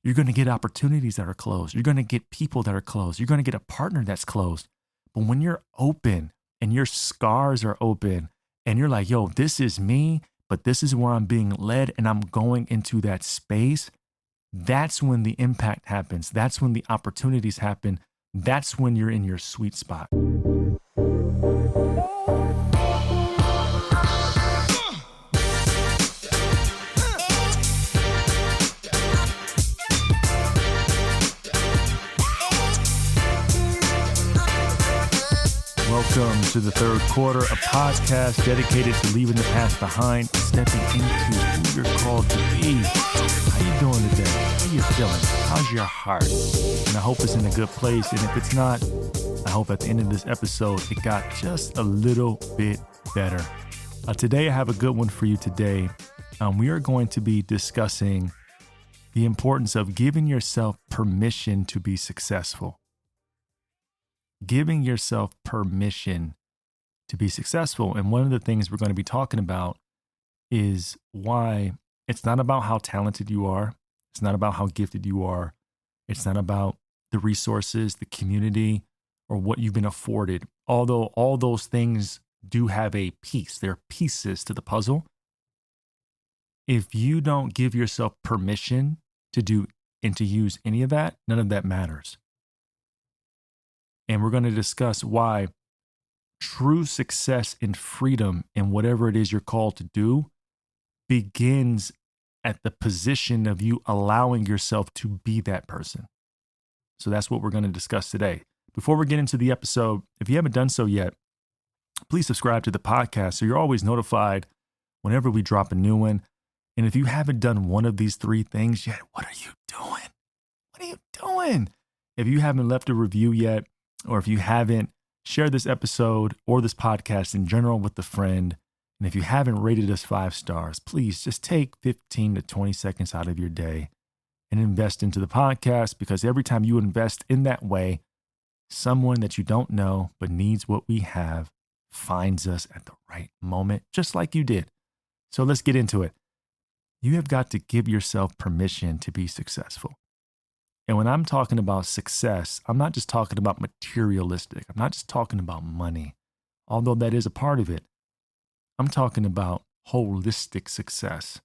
You're going to get opportunities that are closed. You're going to get people that are closed. You're going to get a partner that's closed. But when you're open and your scars are open and you're like, yo, this is me, but this is where I'm being led and I'm going into that space, that's when the impact happens. That's when the opportunities happen. That's when you're in your sweet spot. Welcome to the third quarter, a podcast dedicated to leaving the past behind, stepping into who you're called to be. How you doing today? How you feeling? How's your heart? And I hope it's in a good place. And if it's not, I hope at the end of this episode, it got just a little bit better. Today, I have a good one for you today. We are going to be discussing the importance of giving yourself permission to be successful. Giving yourself permission to be successful. And one of the things we're going to be talking about is why it's not about how talented you are. It's not about how gifted you are. It's not about the resources, the community, or what you've been afforded. Although all those things do have a piece, they're pieces to the puzzle. If you don't give yourself permission to do and to use any of that, none of that matters. And we're going to discuss why true success and freedom in whatever it is you're called to do begins at the position of you allowing yourself to be that person. So that's what we're going to discuss today. Before we get into the episode, if you haven't done so yet, please subscribe to the podcast so you're always notified whenever we drop a new one. And if you haven't done one of these three things yet, what are you doing? What are you doing? If you haven't left a review yet, or if you haven't, share this episode or this podcast in general with a friend. And if you haven't rated us 5 stars, please just take 15 to 20 seconds out of your day and invest into the podcast, because every time you invest in that way, someone that you don't know but needs what we have finds us at the right moment, just like you did. So let's get into it. You have got to give yourself permission to be successful. And when I'm talking about success, I'm not just talking about materialistic. I'm not just talking about money, although that is a part of it. I'm talking about holistic success,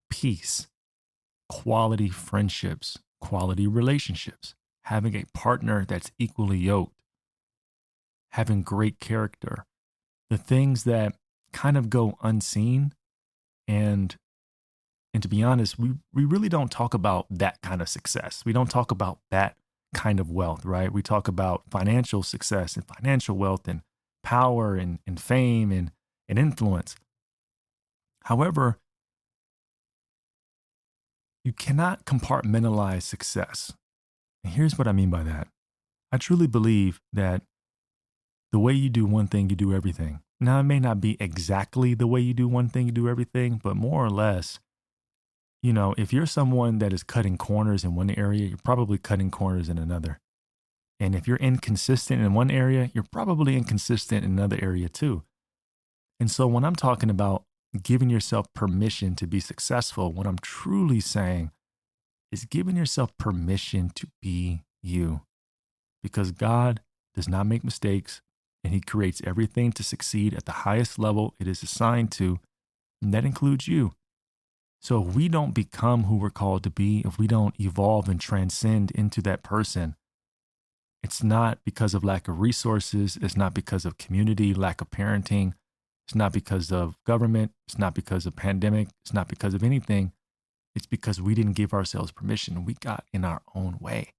peace, quality friendships, quality relationships, having a partner that's equally yoked, having great character, the things that kind of go unseen. And to be honest, we really don't talk about that kind of success. We don't talk about that kind of wealth, right? We talk about financial success and financial wealth and power and fame and influence. However, you cannot compartmentalize success. And here's what I mean by that. I truly believe that the way you do one thing, you do everything. Now, it may not be exactly the way you do one thing, you do everything, but more or less, you know, if you're someone that is cutting corners in one area, you're probably cutting corners in another. And if you're inconsistent in one area, you're probably inconsistent in another area too. And so when I'm talking about giving yourself permission to be successful, what I'm truly saying is giving yourself permission to be you. Because God does not make mistakes, and He creates everything to succeed at the highest level it is assigned to, and that includes you. So if we don't become who we're called to be, if we don't evolve and transcend into that person, it's not because of lack of resources. It's not because of community, lack of parenting. It's not because of government. It's not because of pandemic. It's not because of anything. It's because we didn't give ourselves permission. We got in our own way.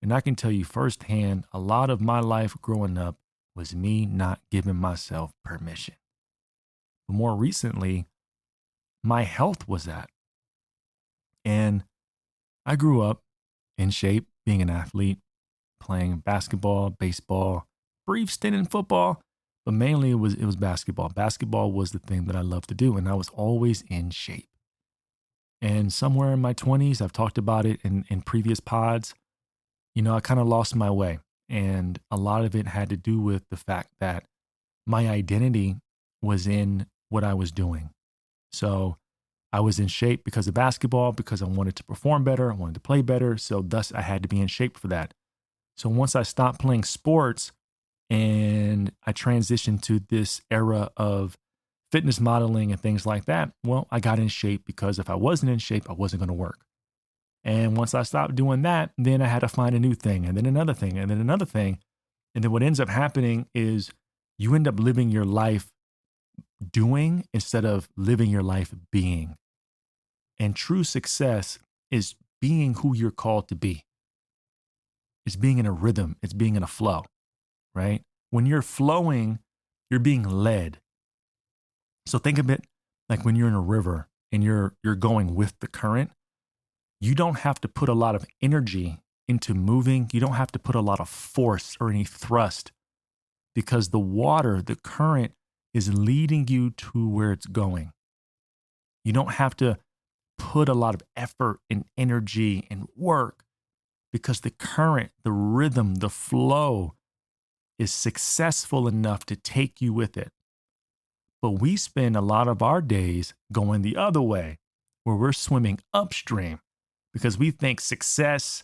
And I can tell you firsthand, a lot of my life growing up was me not giving myself permission. But more recently, my health was that. And I grew up in shape, being an athlete, playing basketball, baseball, brief stint in football, but mainly it was basketball. Basketball was the thing that I loved to do, and I was always in shape. And somewhere in my 20s, I've talked about it in previous pods, you know, I kind of lost my way. And a lot of it had to do with the fact that my identity was in what I was doing. So I was in shape because of basketball, because I wanted to perform better. I wanted to play better. So thus I had to be in shape for that. So once I stopped playing sports and I transitioned to this era of fitness modeling and things like that, well, I got in shape because if I wasn't in shape, I wasn't going to work. And once I stopped doing that, then I had to find a new thing and then another thing and then another thing. And then what ends up happening is you end up living your life doing instead of living your life being. And true success is being who you're called to be. It's being in a rhythm. It's being in a flow, right? When you're flowing, you're being led. So think of it like when you're in a river and you're going with the current. You don't have to put a lot of energy into moving. You don't have to put a lot of force or any thrust because the water, the current is leading you to where it's going. You don't have to put a lot of effort and energy and work because the current, the rhythm, the flow is successful enough to take you with it. But we spend a lot of our days going the other way where we're swimming upstream because we think success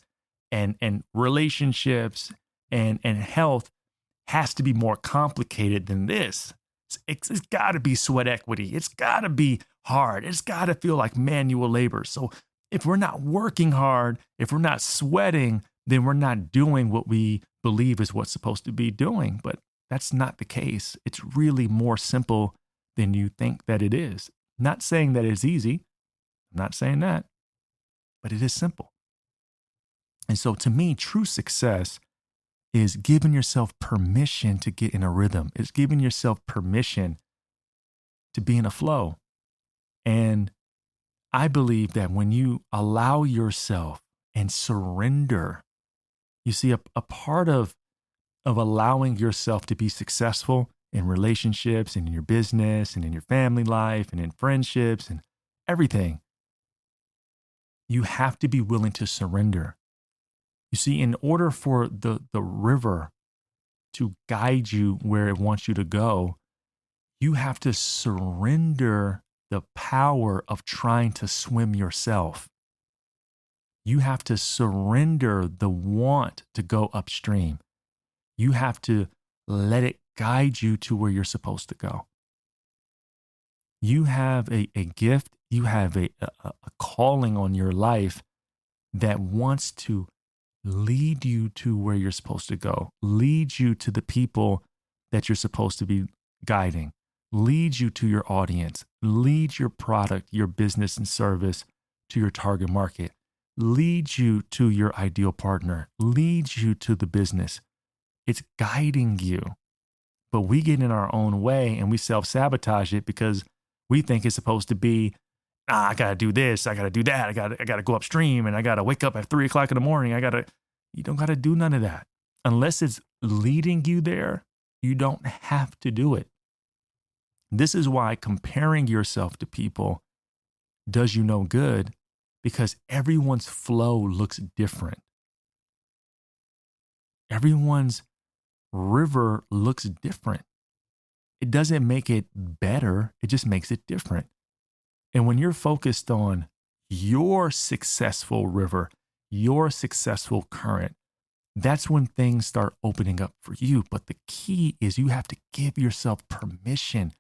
and relationships and health has to be more complicated than this. It's got to be sweat equity. It's got to be hard. It's got to feel like manual labor. So if we're not working hard, if we're not sweating, then we're not doing what we believe is what's supposed to be doing. But that's not the case. It's really more simple than you think that it is. Not saying that it's easy. I'm not saying that, but it is simple. And so to me, true success is giving yourself permission to get in a rhythm. It's giving yourself permission to be in a flow. And I believe that when you allow yourself and surrender, you see a part of allowing yourself to be successful in relationships and in your business and in your family life and in friendships and everything, you have to be willing to surrender. You see, in order for the river to guide you where it wants you to go, you have to surrender the power of trying to swim yourself. You have to surrender the want to go upstream. You have to let it guide you to where you're supposed to go. You have a gift, you have a calling on your life that wants to lead you to where you're supposed to go, lead you to the people that you're supposed to be guiding, lead you to your audience, lead your product, your business and service to your target market, lead you to your ideal partner, lead you to the business. It's guiding you. But we get in our own way and we self-sabotage it because we think it's supposed to be, I got to do this, I got to do that, I got to go upstream and I got to wake up at 3:00 in the morning. You don't got to do none of that. Unless it's leading you there, you don't have to do it. This is why comparing yourself to people does you no good, because everyone's flow looks different. Everyone's river looks different. It doesn't make it better, it just makes it different. And when you're focused on your successful river, your successful current, that's when things start opening up for you. But the key is you have to give yourself permission.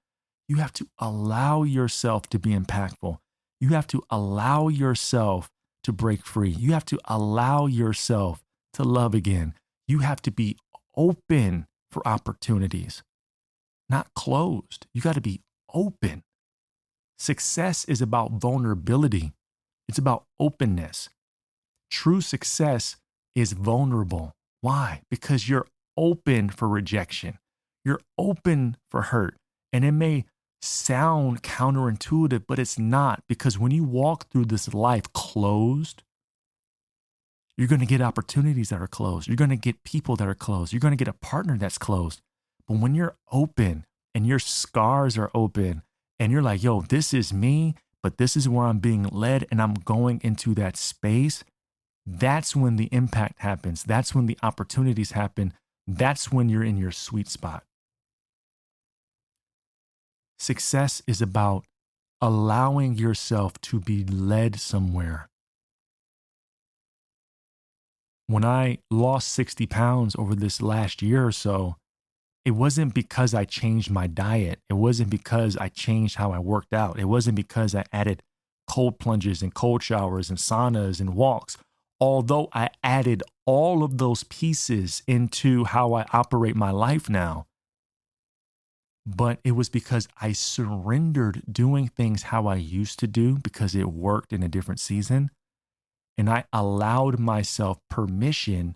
You have to allow yourself to be impactful. You have to allow yourself to break free. You have to allow yourself to love again. You have to be open for opportunities, not closed. You got to be open. Success is about vulnerability. It's about openness. True success is vulnerable. Why? Because you're open for rejection. You're open for hurt. And it may sound counterintuitive, but it's not, because when you walk through this life closed, you're going to get opportunities that are closed. You're going to get people that are closed. You're going to get a partner that's closed. But when you're open and your scars are open and you're like, yo, this is me, but this is where I'm being led and I'm going into that space, that's when the impact happens. That's when the opportunities happen. That's when you're in your sweet spot. Success is about allowing yourself to be led somewhere. When I lost 60 pounds over this last year or so, it wasn't because I changed my diet. It wasn't because I changed how I worked out. It wasn't because I added cold plunges and cold showers and saunas and walks. Although I added all of those pieces into how I operate my life now, but it was because I surrendered doing things how I used to do because it worked in a different season. And I allowed myself permission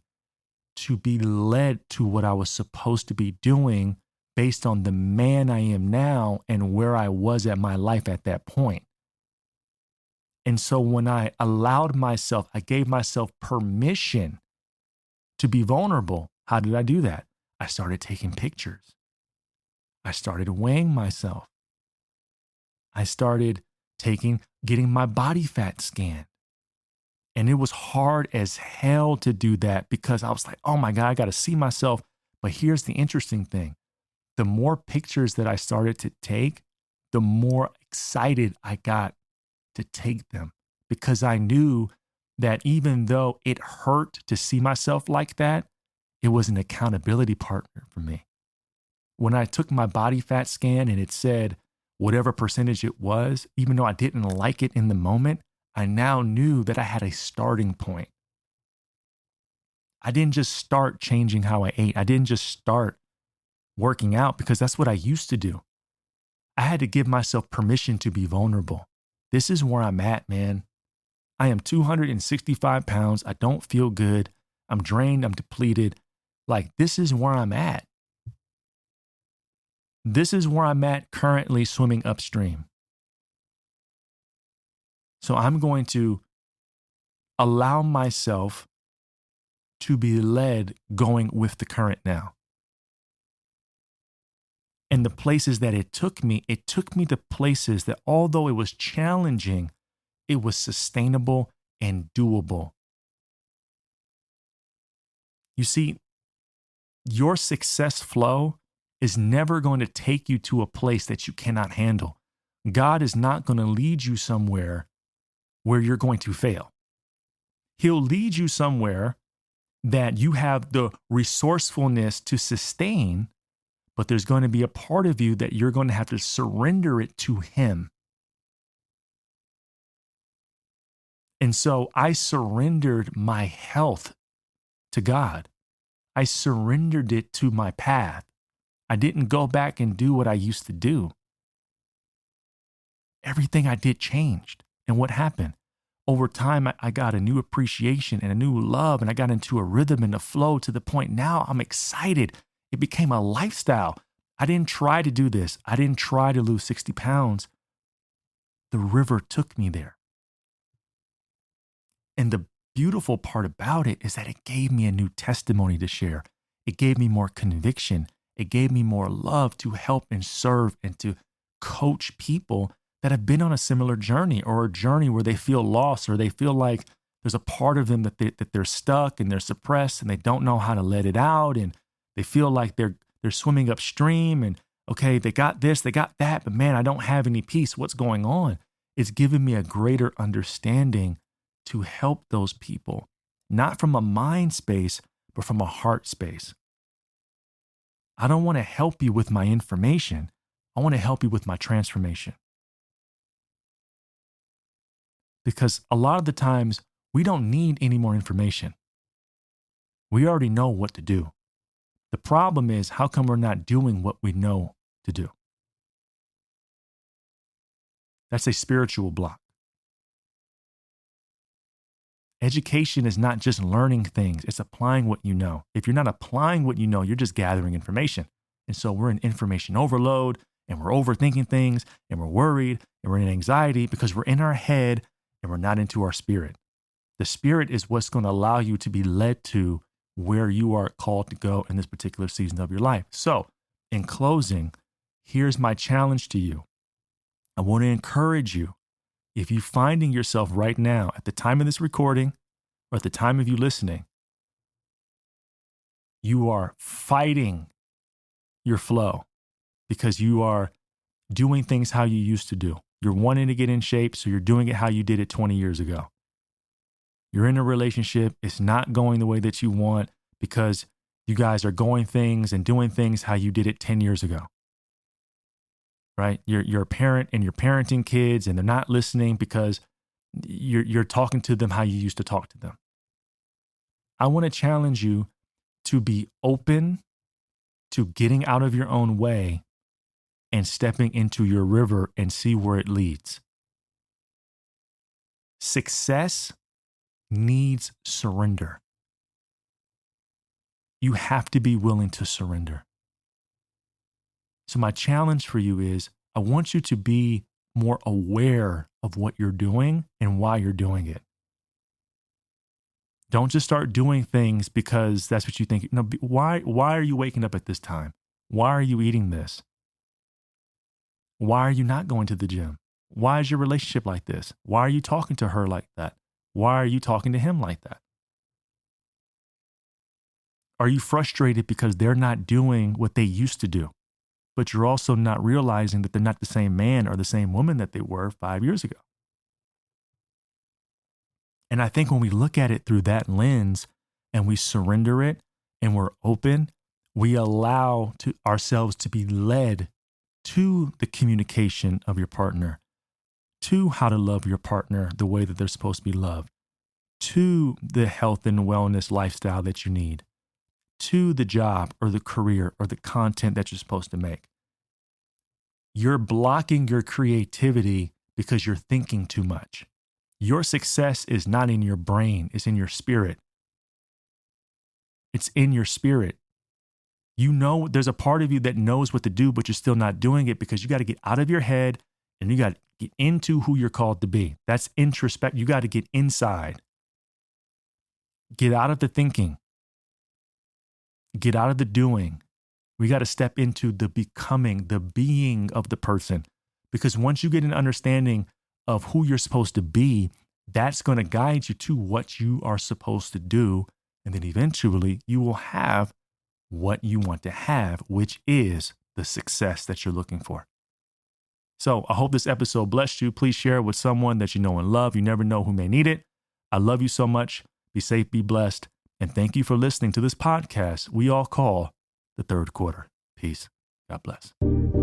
to be led to what I was supposed to be doing based on the man I am now and where I was at my life at that point. And so when I allowed myself, I gave myself permission to be vulnerable. How did I do that? I started taking pictures. I started weighing myself. I started getting my body fat scanned. And it was hard as hell to do that because I was like, oh my God, I got to see myself. But here's the interesting thing. The more pictures that I started to take, the more excited I got to take them because I knew that even though it hurt to see myself like that, it was an accountability partner for me. When I took my body fat scan and it said whatever percentage it was, even though I didn't like it in the moment, I now knew that I had a starting point. I didn't just start changing how I ate. I didn't just start working out because that's what I used to do. I had to give myself permission to be vulnerable. This is where I'm at, man. I am 265 pounds. I don't feel good. I'm drained. I'm depleted. Like, this is where I'm at. This is where I'm at currently swimming upstream. So I'm going to allow myself to be led going with the current now. And the places that it took me to places that although it was challenging, it was sustainable and doable. You see, your success flow is never going to take you to a place that you cannot handle. God is not going to lead you somewhere where you're going to fail. He'll lead you somewhere that you have the resourcefulness to sustain, but there's going to be a part of you that you're going to have to surrender it to Him. And so I surrendered my health to God. I surrendered it to my path. I didn't go back and do what I used to do. Everything I did changed. And what happened? Over time, I got a new appreciation and a new love, and I got into a rhythm and a flow to the point now I'm excited. It became a lifestyle. I didn't try to do this. I didn't try to lose 60 pounds. The river took me there. And the beautiful part about it is that it gave me a new testimony to share. It gave me more conviction. It gave me more love to help and serve and to coach people that have been on a similar journey or a journey where they feel lost or they feel like there's a part of them that they're stuck and they're suppressed and they don't know how to let it out and they feel like they're swimming upstream and okay, they got this, they got that, but man, I don't have any peace. What's going on? It's given me a greater understanding to help those people, not from a mind space, but from a heart space. I don't want to help you with my information. I want to help you with my transformation. Because a lot of the times we don't need any more information. We already know what to do. The problem is, how come we're not doing what we know to do? That's a spiritual block. Education is not just learning things, it's applying what you know. If you're not applying what you know, you're just gathering information. And so we're in information overload and we're overthinking things and we're worried and we're in anxiety because we're in our head and we're not into our spirit. The spirit is what's going to allow you to be led to where you are called to go in this particular season of your life. So in closing, here's my challenge to you. I want to encourage you. If you're finding yourself right now at the time of this recording or at the time of you listening, you are fighting your flow because you are doing things how you used to do. You're wanting to get in shape, so you're doing it how you did it 20 years ago. You're in a relationship. It's not going the way that you want because you guys are going things and doing things how you did it 10 years ago. Right? You're a parent and you're parenting kids and they're not listening because you're talking to them how you used to talk to them. I want to challenge you to be open to getting out of your own way and stepping into your river and see where it leads. Success needs surrender. You have to be willing to surrender. So my challenge for you is I want you to be more aware of what you're doing and why you're doing it. Don't just start doing things because that's what you think. No, why are you waking up at this time? Why are you eating this? Why are you not going to the gym? Why is your relationship like this? Why are you talking to her like that? Why are you talking to him like that? Are you frustrated because they're not doing what they used to do? But you're also not realizing that they're not the same man or the same woman that they were 5 years ago. And I think when we look at it through that lens and we surrender it and we're open, we allow ourselves to be led to the communication of your partner, to how to love your partner the way that they're supposed to be loved, to the health and wellness lifestyle that you need, to the job or the career or the content that you're supposed to make. You're blocking your creativity because you're thinking too much. Your success is not in your brain, it's in your spirit. It's in your spirit. You know, there's a part of you that knows what to do, but you're still not doing it because you got to get out of your head and you got to get into who you're called to be. That's introspect. You got to get inside. Get out of the thinking. Get out of the doing. We got to step into the becoming, the being of the person. Because once you get an understanding of who you're supposed to be, that's going to guide you to what you are supposed to do. And then eventually you will have what you want to have, which is the success that you're looking for. So I hope this episode blessed you. Please share it with someone that you know and love. You never know who may need it. I love you so much. Be safe, be blessed. And thank you for listening to this podcast we all call The Third Quarter. Peace. God bless.